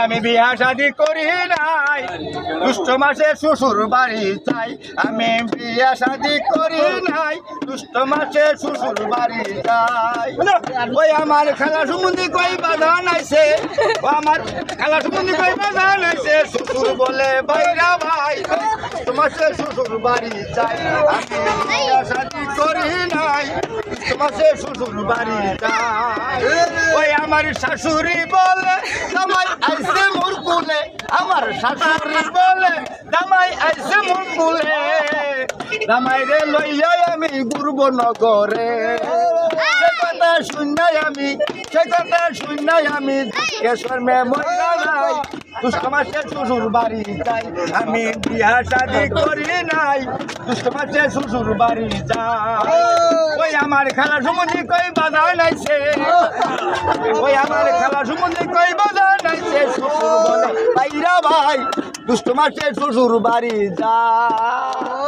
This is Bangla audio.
আমি বিয়া শাদি করি নাই, দুষ্ট মাসে শ্বশুর বাড়ি যাই। আমি বিয়া শাদি করি নাই, দুষ্ট মাসে শ্বশুর বাড়ি যাই। ওই আমার খেলা সম্বন্ধে কই বাধা নাইছে, ও আমার খেলা সম্বন্ধে কই বাধা নাইছে। শ্বশুর বলে বাইরা ভাই, তোমার শ্বশুর বাড়ি যাই। আমি বিয়া শাদি করি নাই, তোমার শ্বশুর বাড়ি যাই। ওই আমার শাশুড়ি বলে জামাই আইছে মোর কুলে, আমার শাশুড়ি বলে জামাই আইছে মোর কুলে। জামাই রে লইয়া আমি ঘুরব নগরে, সে কথা শুনাই আমি, সে কথা শুনাই আমি কেশর মে মরা নাই, দুষ্ট মাসে শ্বশুর বাড়ি যাই। আমি বিয়া শাদি করি নাই, দুষ্ট মাসে শ্বশুর বাড়ি যাই। ওই আমার খেলা সম্বন্ধে কই বাধা নাইছে, ওই আমার খেলা সম্বন্ধে কই বাধা নাইছে। শ্বশুর বলে বাইরা ভাই, দুষ্ট মাসে শ্বশুর বাড়ি যায়।